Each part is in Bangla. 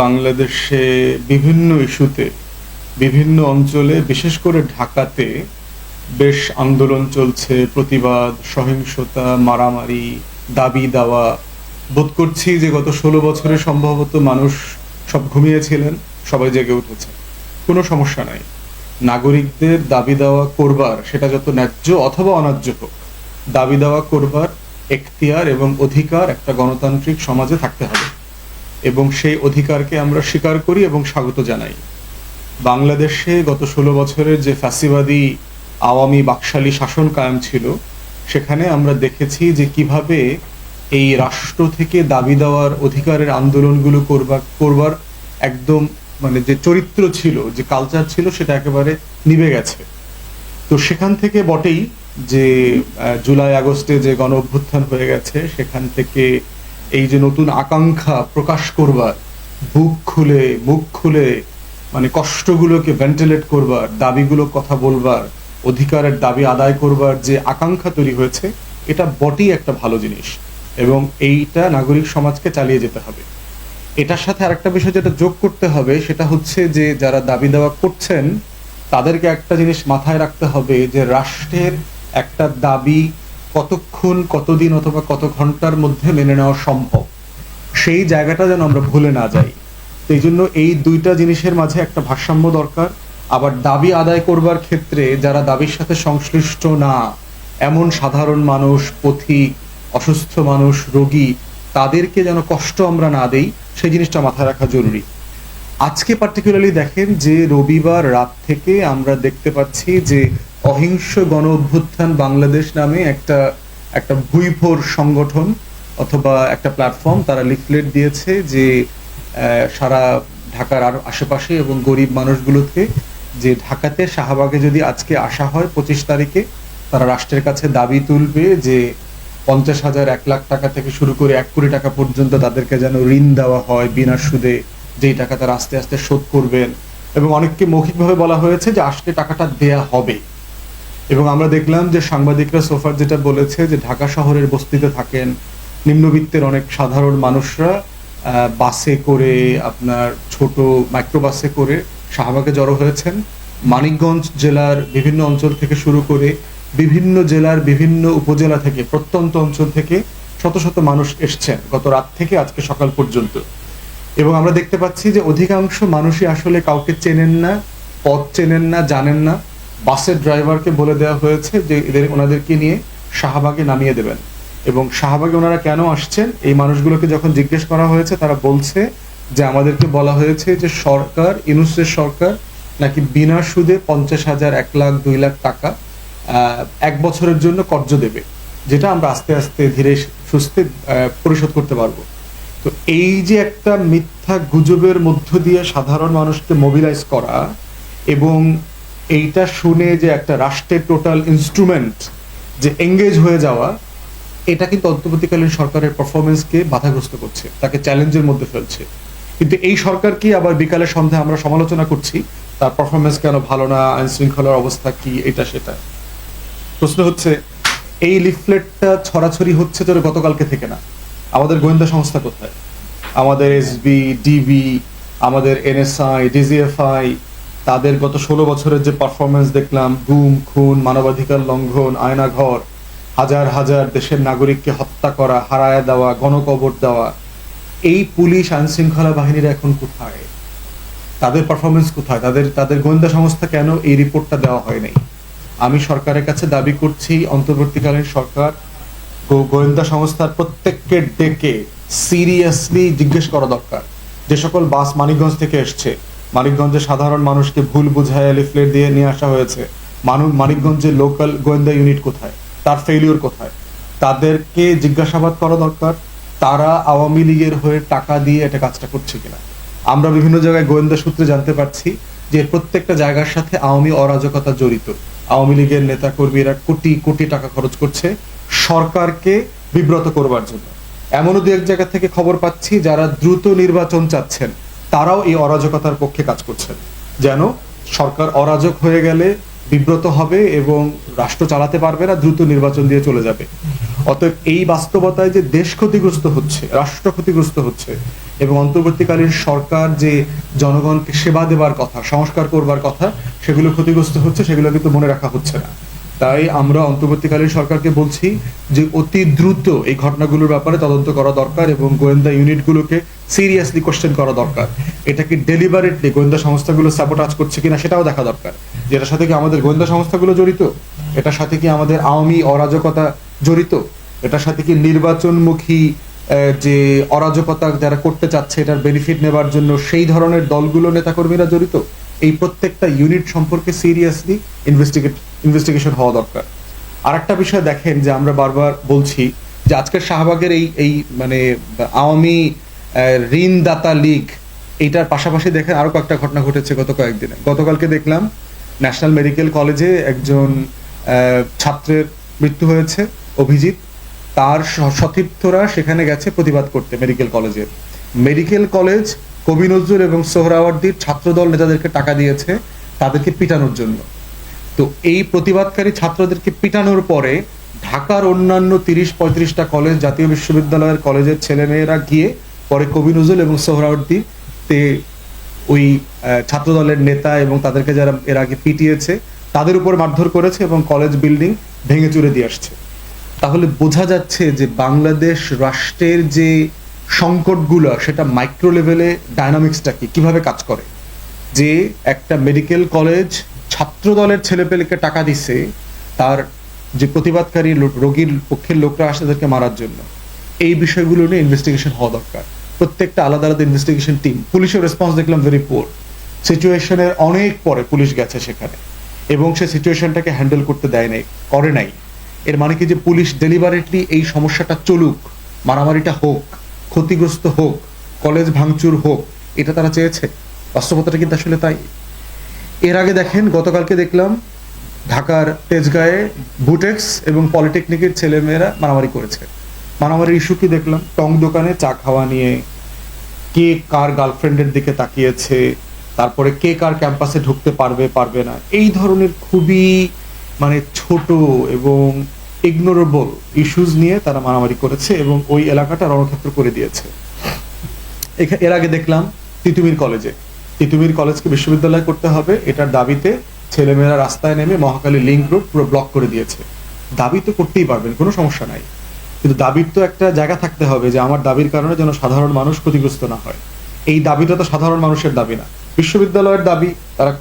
বাংলাদেশে বিভিন্ন ইস্যুতে বিভিন্ন অঞ্চলে বিশেষ করে ঢাকাতে বেশ আন্দোলন চলছে, প্রতিবাদ, সহিংসতা, মারামারি, দাবি দাওয়া। বোধ করছি যে গত 16 বছরে সম্ভবত মানুষ সব ঘুমিয়েছিলেন, সবাই জেগে উঠেছে। কোনো সমস্যা নাই, নাগরিকদের দাবি দাওয়া করবার, সেটা যত ন্যায্য অথবা অন্যায্য হোক, দাবি দাওয়া করবার এখতিয়ার এবং অধিকার একটা গণতান্ত্রিক সমাজে থাকতে হবে এবং সেই অধিকারকে আমরা স্বীকার করি এবং স্বাগত জানাই। বাংলাদেশে গত 16 বছরের যে ফ্যাসিবাদী আওয়ামী বাকশালী শাসন কায়েম ছিল, সেখানে আমরা দেখেছি যে কিভাবে এই রাষ্ট্র থেকে দাবি দেওয়ার অধিকারের আন্দোলনগুলো করবার একদম মানে যে চরিত্র ছিল, যে কালচার ছিল, সেটা একেবারে নিভে গেছে। তো সেখান থেকে বটেই যে জুলাই আগস্টে যে গণ অভ্যুত্থান হয়ে গেছে, সেখান থেকে এই যে নতুন আকাঙ্ক্ষা প্রকাশ করবার, বুক খুলে মুখ খুলে মানে কষ্টগুলোকে ভেন্টিলেট করবার, দাবিগুলো কথা বলবার, অধিকারের দাবি আদায় করবার যে আকাঙ্ক্ষা তৈরি হয়েছে, এটা বটেই একটা ভালো জিনিস এবং এইটা নাগরিক সমাজকে চালিয়ে যেতে হবে। এটার সাথে আরেকটা বিষয় যেটা যোগ করতে হবে, সেটা হচ্ছে যে যারা দাবি দাওয়া করছেন তাদেরকে একটা জিনিস মাথায় রাখতে হবে যে রাষ্ট্রের একটা দাবি কতক্ষণ, কতদিন অথবা কত ঘন্টার মধ্যে মেনে নেওয়া সম্ভব, সেই জায়গাটা যেন আমরা ভুলে না যাই। এই জন্য এই দুইটা জিনিসের মাঝে একটা ভারসাম্য দরকার। আবার দাবি আদায় করবার ক্ষেত্রে যারা দাবির সাথে সংশ্লিষ্ট না, এমন সাধারণ মানুষ, পথিক, অসুস্থ মানুষ, রোগী, তাদেরকে যেন কষ্ট আমরা না দেই, সেই জিনিসটা মাথায় রাখা জরুরি। আজকে পার্টিকুলারলি দেখেন যে রবিবার রাত থেকে আমরা দেখতে পাচ্ছি যে অহিংস গণ অভ্যুত্থান বাংলাদেশ নামে একটা ভুইফোর সংগঠন অথবা একটা প্ল্যাটফর্ম, তারা লিফলেট দিয়েছে যে সারা ঢাকার আর আশেপাশে এবং গরিব মানুষগুলোকে যে ঢাকাতে শাহবাগে যদি আজকে আসা হয় 25 তারিখে, তারা রাষ্ট্রের কাছে দাবি তুলবে যে 50,000, 1 লাখ টাকা থেকে শুরু করে 1 কোটি টাকা পর্যন্ত তাদেরকে যেন ঋণ দেওয়া হয় বিনা সুদে, যেই টাকা তারা আস্তে আস্তে শোধ করবেন। এবং অনেককে মৌখিকভাবে বলা হয়েছে যে আসলে টাকাটা দেয়া হবে। এবং আমরা দেখলাম যে সাংবাদিকরা সোফার যেটা বলেছে যে ঢাকা শহরের বস্তিতে থাকেন নিম্নবিত্তের অনেক সাধারণ মানুষরা বাসে করে, আপনার ছোট মাইক্রোবাসে করে শাহবাগে জড়ো হয়েছেন। মানিকগঞ্জ জেলার বিভিন্ন অঞ্চল থেকে শুরু করে বিভিন্ন জেলার বিভিন্ন উপজেলা থেকে, প্রত্যন্ত অঞ্চল থেকে শত শত মানুষ এসছেন গত রাত থেকে আজকে সকাল পর্যন্ত। এবং আমরা দেখতে পাচ্ছি যে অধিকাংশ মানুষই আসলে কাউকে চেনেন না, পথ চেনেন না, জানেন না। বাসের ড্রাইভারকে বলে দেওয়া হয়েছে যে ওনাদেরকে নিয়ে শাহবাগে নামিয়ে দেবেন। এবং শাহবাগে ওনারা কেন আসছেন, এই মানুষগুলোকে যখন জিজ্ঞেস করা হয়েছে, তারা বলছে যে আমাদেরকে বলা হয়েছে যে সরকার, ইউনূসের সরকার নাকি বিনা সুদে 50,000, 1 লাখ, 2 লাখ টাকা 1 বছরের জন্য কর্জ দেবে, যেটা আমরা আস্তে আস্তে ধীরে সুস্থে পরিশোধ করতে পারবো। তো এই যে একটা মিথ্যা গুজবের মধ্য দিয়ে সাধারণ মানুষকে মোবিলাইজ করা এবং এইটা শুনে যে একটা রাষ্ট্রের টোটাল ইনস্ট্রুমেন্ট যে এঙ্গেজ হয়ে যাওয়া, এটা কিন্তু অন্তর্বর্তীকালীন সরকারের পারফরমেন্সকে বাধাগ্রস্ত করছে, তাকে চ্যালেঞ্জের মধ্যে ফেলছে। কিন্তু এই সরকারকে আবার বিকালের সন্ধ্যায় আমরা সমালোচনা করছি, তার পারফরমেন্স কেন ভালো না, আইন শৃঙ্খলার অবস্থা কি, এটা সেটা। প্রশ্ন হচ্ছে এই লিফলেটটা ছড়াছড়ি হচ্ছে তো গতকালকে থেকে না। আমাদের গোয়েন্দা সংস্থা কোথায়? আমাদের এসবি, ডিবি, আমাদের এনএসআই, ডিজিএফআই, তাদের গত 16 বছরের যে পারফরমেন্স দেখলাম, গুম, খুন, মানবাধিকার লঙ্ঘন, আয়নাঘর, হাজার হাজার দেশের নাগরিককে হত্যা করা, হারায় দেওয়া, গণকবর দেওয়া, এই পুলিশ, আইন শৃঙ্খলা বাহিনীরা এখন কোথায়? তাদের পারফরমেন্স কোথায়? তাদের গোয়েন্দা সংস্থা কেন এই রিপোর্টটা দেওয়া হয় নাই? আমি সরকারের কাছে দাবি করছি অন্তর্বর্তীকালীন সরকার গোয়েন্দা সংস্থার প্রত্যেককে ডেকে সিরিয়াসলি জিজ্ঞেস করা দরকার। যে সকল বাস মানিকগঞ্জ থেকে এসছে, মানিকগঞ্জের সাধারণ মানুষকে ভুল বুঝায় লিফলেট দিয়ে নিয়ে আসা হয়েছে, মানিকগঞ্জের লোকাল গোয়েন্দা ইউনিট কোথায়, তার ফেলিওর কোথায়, তাদেরকে জিজ্ঞাসাবাদ করা দরকার। তারা আওয়ামী লীগের হয়ে টাকা দিয়ে এটা কাজটা করছে কিনা। আমরা বিভিন্ন জায়গায় গোয়েন্দা সূত্রে জানতে পারছি যে প্রত্যেকটা জায়গার সাথে আওয়ামী অরাজকতা জড়িত। আওয়ামী লীগের নেতা কর্মীরা কোটি কোটি টাকা খরচ করছে সরকারকে বিব্রত করবার জন্য। এমনও দু এক জায়গা থেকে খবর পাচ্ছি যারা দ্রুত নির্বাচন চাচ্ছেন, তারাও এই অরাজকতার পক্ষে কাজ করছেন, যেন সরকার অরাজক হয়ে গেলে বিব্রত হবে এবং রাষ্ট্র চালাতে পারবে না, দ্রুত নির্বাচন দিয়ে চলে যাবে। অতএব এই বাস্তবতায় যে দেশ ক্ষতিগ্রস্ত হচ্ছে, রাষ্ট্র ক্ষতিগ্রস্ত হচ্ছে, এবং অন্তর্বর্তীকালীন সরকার যে জনগণকে সেবা দেবার কথা, সংস্কার করবার কথা, সেগুলো ক্ষতিগ্রস্ত হচ্ছে, সেগুলো কিন্তু মনে রাখা হচ্ছে না। তাই আমরা অন্তর্বর্তীকালীন সরকারকে বলছি যে অতি দ্রুত এই ঘটনাগুলোর ব্যাপারে তদন্ত করা দরকার এবং গোয়েন্দা ইউনিটগুলোকে সিরিয়াসলি কোশ্চেন করা দরকার। এটা কি ডেলিবারেটলি গোয়েন্দা সংস্থাগুলো সাবোটাজ করছে কিনা সেটাও দেখা দরকার। যেটার সাথে কি আমাদের গোয়েন্দা সংস্থাগুলো জড়িত, এটার সাথে কি আমাদের আওয়ামী অরাজকতা জড়িত, এটার সাথে কি নির্বাচনমুখী যে অরাজকতা যারা করতে চাচ্ছে এটার বেনিফিট নেবার জন্য সেই ধরনের দলগুলো নেতাকর্মীরা জড়িত। এই প্রত্যেকটা ইউনিট সম্পর্কে সিরিয়াসলি ইনভেস্টিগেশন হওয়া দরকার। আর একটা বিষয় দেখেন যে আমরা বারবার বলছি যে আজকের শাহবাগের এই মানে আওয়ামী ঋণদাতা লীগ, এইটার পাশাপাশি দেখেন আরো কয়েকটা ঘটনা ঘটেছে গত কয়েকদিনে। গতকালকে দেখলাম ন্যাশনাল মেডিকেল কলেজে একজন ছাত্রের মৃত্যু হয়েছে, অভিজিৎ। তার সতীর্থরা সেখানে গেছে প্রতিবাদ করতে মেডিকেল কলেজ কবি নজরুল এবং সোহরাওয়ার্দীর ছাত্রদল নেতাদেরকে টাকা দিয়েছে তাদেরকে পিটানোর জন্য। তো এই প্রতিবাদকারী ছাত্রদেরকে পিটানোর পরে ঢাকার অন্যান্য 30-35টা কলেজ, জাতীয় বিশ্ববিদ্যালয়ের কলেজের ছেলেমেয়েরা গিয়ে পরে কবি নজরুল এবং সোহরাওয়ার্দীতে ওই ছাত্রদলের নেতা এবং তাদেরকে যারা এর আগে পিটিয়েছে তাদের উপর মারধর করেছে এবং কলেজ বিল্ডিং ভেঙে চুরে দিয়ে আসছে। তাহলে বোঝা যাচ্ছে যে বাংলাদেশ রাষ্ট্রের যে সংকটগুলো সেটা মাইক্রো লেভেলে ডায়নামিক্সটা কিভাবে কাজ করে। যে একটা মেডিকেল কলেজ ছাত্র দলের ছেলেপেলেকে টাকা দিছে তার যে প্রতিবাদকারী রোগীর পক্ষের লোকরা আসে তাদেরকে মারার জন্য। এই বিষয়গুলো নিয়ে ইনভেস্টিগেশন হওয়া দরকার, প্রত্যেকটা আলাদা আলাদা ইনভেস্টিগেশন টিম। পুলিশের রেসপন্স দেখলাম ভেরি পুয়ার। সিচুয়েশনের অনেক পরে পুলিশ গেছে সেখানে এবং সে সিচুয়েশনটাকে হ্যান্ডেল করতে করে নাই। এর মানে কি যে পুলিশ ডেলিবারেটলি এই সমস্যাটা চলুক, মারামারিটা হোক, ক্ষতিগ্রস্ত হোক, কলেজ ভাঙচুর হোক, এটা তারা চেয়েছে? বাস্তবতাটা কিন্তু আসলে তাই। এর আগে দেখেন গতকালকে দেখলাম ঢাকার তেজগাঁয়ে বুটেক্স এবং পলিটেকনিকের ছেলেমেয়েরা মারামারি করেছে। মারামারির ইস্যু কি দেখলাম? টং দোকানে চা খাওয়া নিয়ে, কে কার গার্লফ্রেন্ডের দিকে তাকিয়েছে, তারপরে কে কার ক্যাম্পাসে ঢুকতে পারবে না, এই ধরনের খুবই মানে ছোট এবং ইগনোরেবল ইস্যুজ নিয়ে তারা মারামারি করেছে এবং ওই এলাকাটা রণক্ষেত্র করে দিয়েছে। এর আগে দেখলাম তিতুমির কলেজকে বিশ্ববিদ্যালয় করতে হবে, এটার দাবিতে ছেলেমেয়েরা রাস্তায় নেমে মহাখালী লিংক রোড পুরো ব্লক করে দিয়েছে। দাবি তো করতেই পারবেন, কোনো সমস্যা নাই, কিন্তু দাবির তো একটা জায়গা থাকতে হবে যে আমার দাবির কারণে যেন সাধারণ মানুষ ক্ষতিগ্রস্ত না হয়। এই দাবিটা তো সাধারণ মানুষের দাবি না, বিশ্ববিদ্যালয়ের দাবি। তারা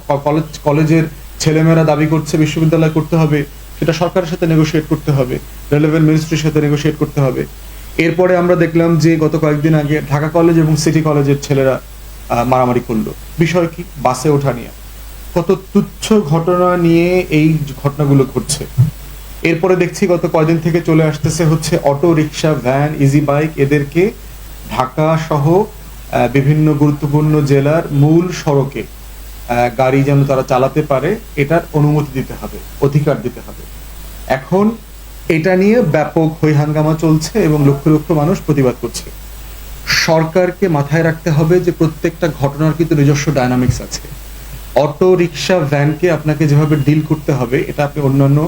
কলেজের ছেলেমেয়েরা দাবি করছে বিশ্ববিদ্যালয় করতে হবে, সেটা সরকারের সাথে নেগোশিয়েট করতে হবে, রেলেভেন্ট মিনিস্ট্রির সাথে নেগোশিয়েট করতে হবে। এরপরে আমরা দেখলাম যে গত কয়েকদিন আগে ঢাকা কলেজ এবং সিটি কলেজের ছেলেরা মারামারি করলো। বিষয় কি? বাসে ওঠা নিয়ে। কত তুচ্ছ ঘটনা নিয়ে এই ঘটনাগুলো ঘটছে। এরপরে দেখছি গত কয়েকদিন থেকে চলে আসতেছে হচ্ছে auto rickshaw, van, easy bike, এদেরকে ঢাকা সহ বিভিন্ন গুরুত্বপূর্ণ জেলার মূল সড়কে গাড়ি যেন তারা চালাতে পারে এটার অনুমতি দিতে হবে, অধিকার দিতে হবে। এখন এটা নিয়ে ব্যাপক হইহাঙ্গামা চলছে এবং লক্ষ লক্ষ মানুষ প্রতিবাদ করছে। সরকারকে মাথায় রাখতে হবে যে প্রত্যেকটা ঘটনার কিন্তু নিজস্ব ডায়নামিক্স আছে। অটো রিক্সা, ভ্যানকে আপনাকে যেভাবে ডিল করতে হবে এটা আপনি অন্যান্য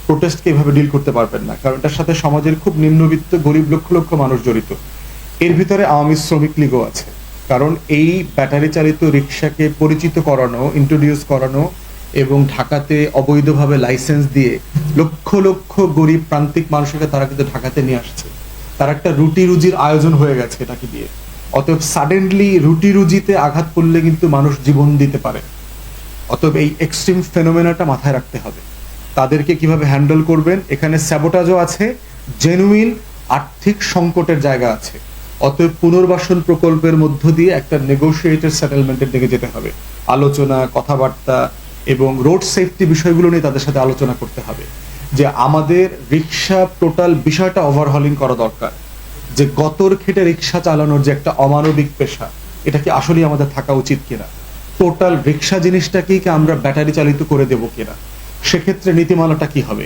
প্রোটেস্টকে এভাবে ডিল করতে পারবেন না, কারণ এটার সাথে সমাজের খুব নিম্নবিত্ত গরিব লক্ষ লক্ষ মানুষ জড়িত। এর ভিতরে আওয়ামী শ্রমিক লীগও আছে, কারণ এই ব্যাটারি চালিত রিক্সাকে পরিচিত করানো, ইন্ট্রোডিউস করানো এবং ঢাকাতে অবৈধভাবে লাইসেন্স দিয়ে লক্ষ লক্ষ গরিব প্রান্তিক মানুষকে তারা কিন্তু ঢাকাতে নিয়ে আসছে। তার একটা রুটি রুজির আয়োজন হয়ে গেছে এটাকে দিয়ে। অতএব সাডেনলি রুটি রুজিতে আঘাত করলে কিন্তু মানুষ জীবন দিতে পারে। অতএব এই এক্সট্রিম ফেনোমেনাটা মাথায় রাখতে হবে। তাদেরকে কিভাবে হ্যান্ডেল করবেন, এখানে স্যাবোটাজও আছে, জেনুইন আর্থিক সংকটের জায়গা আছে। অতএব পুনর্বাসন প্রকল্পের মধ্য দিয়ে একটা নেগোশিয়েটেড সেটেলমেন্টের দিকে যেতে হবে। আলোচনা, কথাবার্তা এবং রোড সেফটি বিষয়গুলো নিয়ে তাদের সাথে আলোচনা করতে হবে যে আমাদের রিক্সা টোটাল বিষয়টা ওভারহলিং করা দরকার। যে গতর খেটে রিক্সা চালানোর যে একটা অমানবিক পেশা, এটা কি আসলেই আমাদের থাকা উচিত কিনা? টোটাল রিক্সা জিনিসটাকেই কি আমরা ব্যাটারি চালিত করে দেব কিনা? সেক্ষেত্রে নীতিমালাটা কি হবে?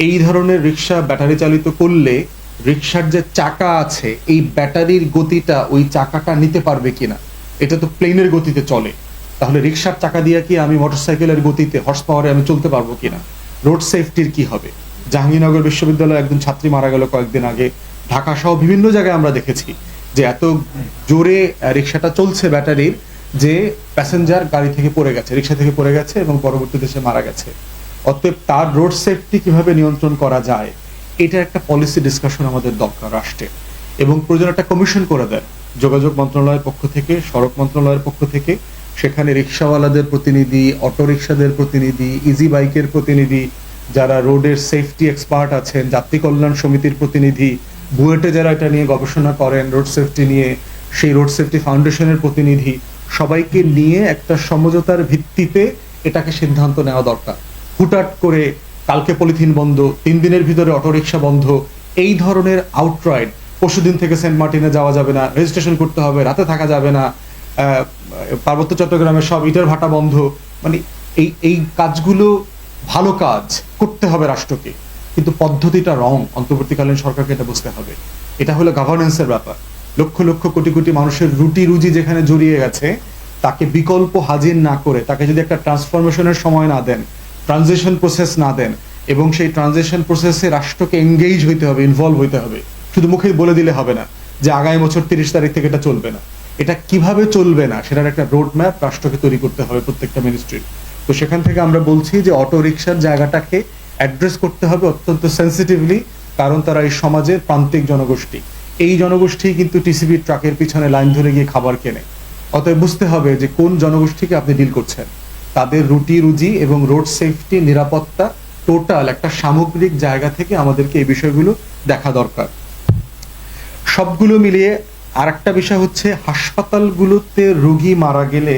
এই ধরনের রিক্সা ব্যাটারি চালিত করলে রিক্সার যে চাকা আছে এই ব্যাটারির গতিটা ওই চাকাটা নিতে পারবে কিনা? এটা তো প্লেনের গতিতে চলে, তাহলে রিক্সার চাকা দিয়ে কি আমি মোটরসাইকেলের গতিতে হর্স পাওয়ারে আমি চলতে পারবো কিনা? রোড সেফটির কি হবে? জাহাঙ্গীরনগর বিশ্ববিদ্যালয়ে একজন ছাত্রী মারা গেল কয়েকদিন আগে। ঢাকা সহ বিভিন্ন জায়গায় আমরা দেখেছি যে এত জোরে রিক্সাটা চলছে ব্যাটারির, যে প্যাসেঞ্জার গাড়ি থেকে পড়ে গেছে, রিক্সা থেকে পড়ে গেছে এবং পরবর্তীতে সে মারা গেছে। অতএব তার রোড সেফটি কিভাবে নিয়ন্ত্রণ করা যায়, এটা একটা পলিসি ডিসকাশন আমাদের দরকার রাষ্ট্রে, এবং প্রয়োজন একটা কমিশন করে দেন যোগাযোগ মন্ত্রণালয়ের পক্ষ থেকে, সড়ক মন্ত্রণালয়ের পক্ষ থেকে। সেখানে রিক্সাওয়ালাদের প্রতিনিধি, অটো রিক্সাদের প্রতিনিধি, ইজি বাইকের প্রতিনিধি, যারা রোডের সেফটি এক্সপার্ট আছেন, যাত্রী কল্যাণ সমিতির প্রতিনিধি, বুয়েটে যারা এটা নিয়ে গবেষণা করেন রোড সেফটি নিয়ে, সেই রোড সেফটি ফাউন্ডেশনের প্রতিনিধি, সবাইকে নিয়ে একটা সমঝোতার ভিত্তিতে এটাকে সিদ্ধান্ত নেওয়া দরকার। হুটহাট করে কালকে পলিথিন বন্ধ, 3 দিনের ভিতরে অটোরিকশা বন্ধ, এই ধরনের আউটরাইট, পরশুদিন থেকে সেন্ট মার্টিনে যাওয়া যাবে না, রেজিস্ট্রেশন করতে হবে, রাতে থাকা যাবে না, পার্বত্য চট্টগ্রামের সব ইটের ভাটা বন্ধ, মানে এই কাজগুলো ভালো কাজ করতে হবে রাষ্ট্রকে, কিন্তু পদ্ধতিটা রং। অন্তর্বর্তীকালীন সরকারকে এটা বুঝতে হবে। এটা হলো গভর্নেন্সের ব্যাপার। লক্ষ লক্ষ কোটি কোটি মানুষের রুটি রুজি যেখানে জড়িয়ে গেছে, তাকে বিকল্প হাজির না করে, তাকে যদি একটা ট্রান্সফরমেশনের সময় না দেন, ট্রানজিশন প্রসেস না দেন, এবং সেই ট্রানজিশন প্রসেসে রাষ্ট্রকে এঙ্গেজ হইতে হবে, ইনভলভ হইতে হবে। শুধু মুখে বলে দিলে হবে না যে আগামী বছর 30 তারিখ থেকে এটা চলবে না। এটা কিভাবে চলবে না সেটার একটা রোড ম্যাপ রাষ্ট্রকে তৈরি করতে হবে প্রত্যেকটা মিনিস্ট্রির। তো সেখান থেকে আমরা বলছি যে অটো রিকশার জায়গাটাকে অ্যাড্রেস করতে হবে অত্যন্ত সেন্সিটিভলি, কারণ তারা এই সমাজের প্রান্তিক জনগোষ্ঠী। এই জনগোষ্ঠী কিন্তু টিসিবি ট্রাকের পিছনে লাইন ধরে গিয়ে খাবার কেনে। অতএব বুঝতে হবে যে কোন জনগোষ্ঠীকে আপনি ডিল করছেন। তাদের রুটি রুজি এবং রোড সেফটি, নিরাপত্তা, টোটাল একটা সামগ্রিক জায়গা থেকে আমাদেরকে এই বিষয়গুলো দেখা দরকার। সবগুলো মিলিয়ে আর একটা বিষয় হচ্ছে, হাসপাতালগুলোতে রোগী মারা গেলে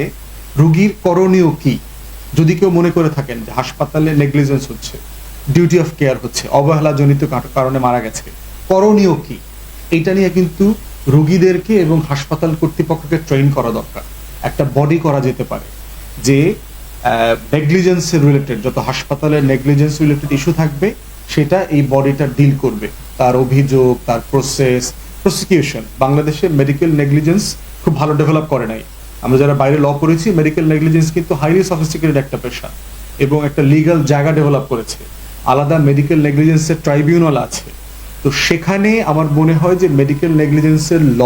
রোগীর করণীয় কি। যদি কেউ মনে করে থাকেন যে হাসপাতালে নেগলিজেন্স হচ্ছে, ডিউটি অফ কেয়ার হচ্ছে, অবহেলাজনিত কারণে মারা গেছে, করণীয় কি, এটা নিয়ে কিন্তু রোগীদেরকে এবং হাসপাতাল কর্তৃপক্ষকে ট্রেন করা দরকার। একটা বডি করা যেতে পারে যে নেগলিজেন্স রিলেটেড যত হাসপাতালের নেগলিজেন্স রিলেটেড ইস্যু থাকবে, সেটা এই বডিটা ডিল করবে। তার অভিযোগ, তার প্রসেস, প্রসিকিউশন। বাংলাদেশে মেডিকেল নেগলিজেন্স খুব ভালো ডেভেলপ করে নাই। আমরা যারা বাইরে ল করেছি, মেডিকেল নেগলিজেন্স কিন্তু হাইলি সফিস্টিকেটেড একটা পেশা এবং একটা লিগ্যাল জায়গা ডেভেলপ করেছে। আলাদা মেডিকেল নেগলিজেন্সের ট্রাইব্যুনাল আছে। তো সেখানে আমার মনে হয় যে মেডিকেল নেগলিজেন্সের ল,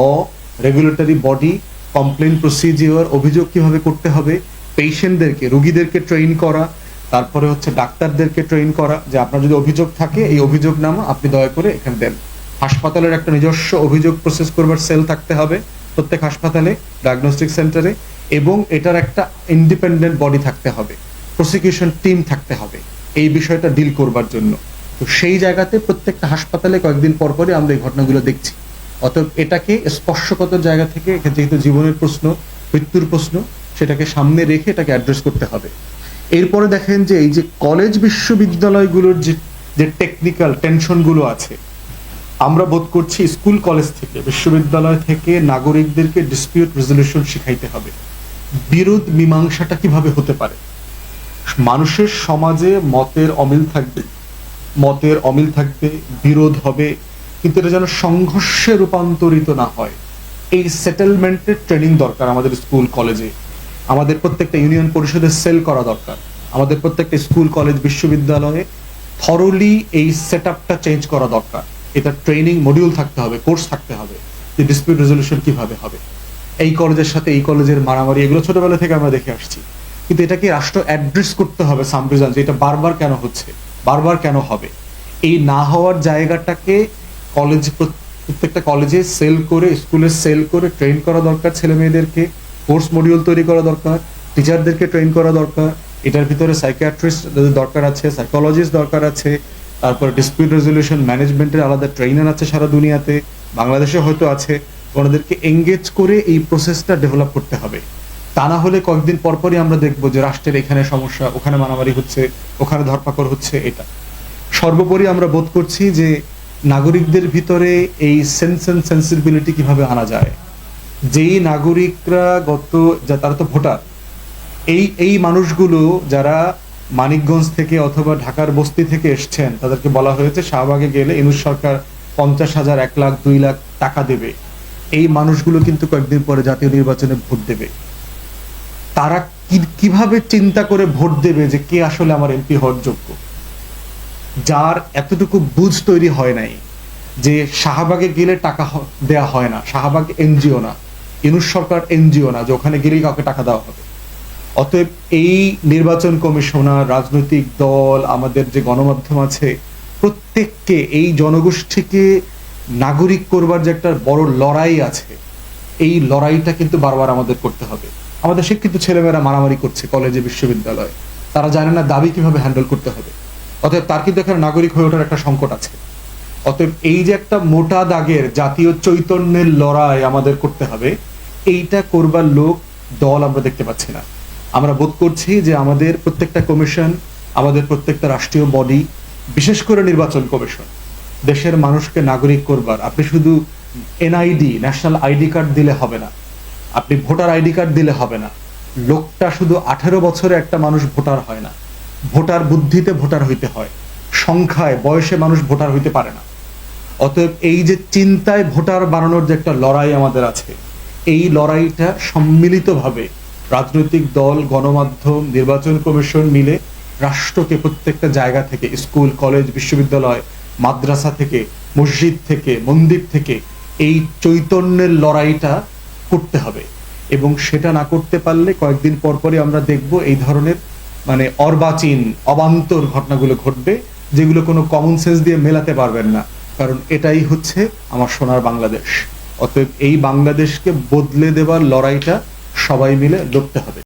রেগুলেটরি বডি, কমপ্লেন প্রসিজিওর, অভিযোগ কিভাবে করতে হবে, পেশেন্টদেরকে, রোগীদেরকে ট্রেন করা, তারপরে হচ্ছে ডাক্তারদেরকে ট্রেন করা যে আপনার যদি অভিযোগ থাকে, এই অভিযোগনামা আপনি দয়া করে এখানে দেন। হাসপাতালের একটা নিজস্ব অভিযোগ প্রসেস করবার সেল থাকতে হবে প্রত্যেক হাসপাতালে, ডায়াগনস্টিক সেন্টারে, এবং এটার একটা ইন্ডিপেন্ডেন্ট বডি থাকতে হবে, প্রসিকিউশন টিম থাকতে হবে এই বিষয়টা ডিল করবার জন্য। তো সেই জায়গাতে প্রত্যেকটা হাসপাতালে কয়েকদিন পর পরই আমরা এই ঘটনাগুলো দেখছি। অতএব এটাকে স্পর্শগত জায়গা থেকে, যেহেতু জীবনের প্রশ্ন, মৃত্যুর প্রশ্ন, সেটাকে সামনে রেখে এটাকে অ্যাড্রেস করতে হবে। এরপরে দেখেন যে এই যে কলেজ বিশ্ববিদ্যালয়গুলোর যে টেকনিক্যাল টেনশনগুলো আছে, আমরা বোধ করছি স্কুল কলেজ থেকে, বিশ্ববিদ্যালয় থেকে নাগরিকদেরকে ডিসপিউট রেজলিউশন শিখাইতে হবে। বিরোধ মীমাংসাটা কিভাবে হতে পারে। মানুষের সমাজে মতের অমিল থাকবে, বিরোধ হবে, কিন্তু এটা যেন সংঘর্ষে রূপান্তরিত না হয়। এই সেটেলমেন্টের ট্রেনিং দরকার আমাদের স্কুল কলেজে। আমাদের প্রত্যেকটা ইউনিয়ন পরিষদের সেল করা দরকার। আমাদের প্রত্যেকটা স্কুল কলেজ বিশ্ববিদ্যালয়ে থরলি এই সেটআপটা চেঞ্জ করা দরকার। এটা ট্রেনিং মডিউল থাকতে হবে, কোর্স থাকতে হবে যে ডিসপিউট রেজলিউশন কিভাবে হবে। এই কলেজের সাথে এই কলেজের মারামারি, এগুলো ছোটবেলা থেকে আমরা দেখে আসছি, কিন্তু এটাকে রাষ্ট্র অ্যাড্রেস করতে হবে সাম রিজন, যে এটা বারবার কেন হচ্ছে, বারবার কেন হবে। এই না হওয়ার জায়গাটাকে প্রত্যেকটা কলেজে সেল করে, স্কুলে সেল করে ট্রেন করা দরকার। ছেলে মেয়েদেরকে কোর্স মডিউল তৈরি করা দরকার, টিচারদেরকে ট্রেন করা দরকার। এটার ভিতরে সাইকিয়াট্রিস্ট দরকার আছে, সাইকোলজিস্ট দরকার আছে, তারপর ডিসপিউট রেজলিউশন ম্যানেজমেন্টের আলাদা ট্রেনার আছে সারা দুনিয়াতে, বাংলাদেশে হয়তো আছে। ওনাদেরকে এঙ্গেজ করে এই প্রসেসটা ডেভেলপ করতে হবে। তা না হলে কয়েকদিন পরপরই আমরা দেখবো যে রাষ্ট্রের এখানে সমস্যা, ওখানে মারামারি হচ্ছে, ওখানে ধরপাকড় হচ্ছে। এটা সর্বোপরি আমরা বোধ করছি যে নাগরিকদের ভিতরে এই সেন্স এন্ড সেন্সিবিলিটি কিভাবে আনা যায়। যেই নাগরিকরা তারা তো ভোটার, এই মানুষগুলো যারা মানিকগঞ্জ থেকে অথবা ঢাকার বস্তি থেকে এসছেন, তাদেরকে বলা হয়েছে শাহবাগে গেলে ইউনূস সরকার 50,000, 1 লাখ, 2 লাখ টাকা দেবে। এই মানুষগুলো কিন্তু কয়েকদিন পরে জাতীয় নির্বাচনে ভোট দেবে। তারা কিভাবে চিন্তা করে ভোট দেবে যে কে আসলে আমার এমপি হওয়ার যোগ্য, যার এতটুকু বুঝ তৈরি হয় নাই, যে শাহবাগে গেলে টাকা দেয়া হয় না, শাহবাগ এনজিও না, ইউনূস সরকার এনজিও না যে ওখানে গেলেই কাউকে টাকা দেওয়া হবে। অতএব এই নির্বাচন কমিশনার, রাজনৈতিক দল, আমাদের যে গণমাধ্যম আছে, প্রত্যেককে এই জনগোষ্ঠীকে নাগরিক করবার যে একটা বড় লড়াই আছে, এই লড়াইটা কিন্তু বারবার আমাদের করতে হবে। আমাদের শিক্ষিত ছেলেমেয়েরা মারামারি করছে কলেজে, বিশ্ববিদ্যালয়ে, তারা জানে না দাবি কিভাবে হ্যান্ডেল করতে হবে। অতএব তার কিন্তু এখানে নাগরিক হয়ে ওঠার একটা সংকট আছে। অতএব এই যে একটা মোটা দাগের জাতীয় চৈতন্যের লড়াই আমাদের করতে হবে, এইটা করবার লোক, দল আমরা দেখতে পাচ্ছি না। আমরা বোধ করছি যে আমাদের প্রত্যেকটা কমিশন, আমাদের প্রত্যেকটা রাষ্ট্রীয় বডি, বিশেষ করে নির্বাচন কমিশন, দেশের মানুষকে নাগরিক করবার, আপনি শুধু এনআইডি, ন্যাশনাল আইডি কার্ড দিলে হবে না, আপনি ভোটার আইডি কার্ড দিলে হবে না। লোকটা শুধু 18 বছরে একটা মানুষ ভোটার হয় না, ভোটার বুদ্ধিতে ভোটার হইতে হয়, সংখ্যায়, বয়সে মানুষ ভোটার হইতে পারে না। অতএব এই যে চিন্তায় ভোটার বানানোর যে একটা লড়াই আমাদের আছে, এই লড়াইটা সম্মিলিতভাবে রাজনৈতিক দল, গণমাধ্যম, নির্বাচন কমিশন মিলে রাষ্ট্রকে প্রত্যেকটা জায়গা থেকে, স্কুল, কলেজ, বিশ্ববিদ্যালয়, মাদ্রাসা থেকে, মসজিদ থেকে, মন্দির থেকে এই চৈতন্যের লড়াইটা করতে হবে। এবং সেটা না করতে পারলে কয়েকদিন পরপরই আমরা দেখব এই ধরনের মানে অর্বাচীন, অবান্তর ঘটনাগুলো ঘটবে, যেগুলো কোনো কমন সেন্স দিয়ে মেলাতে পারবেন না। কারণ এটাই হচ্ছে আমার সোনার বাংলাদেশ। অতএব এই বাংলাদেশকে বদলে দেবার লড়াইটা সবাই মিলে লড়তে হবে।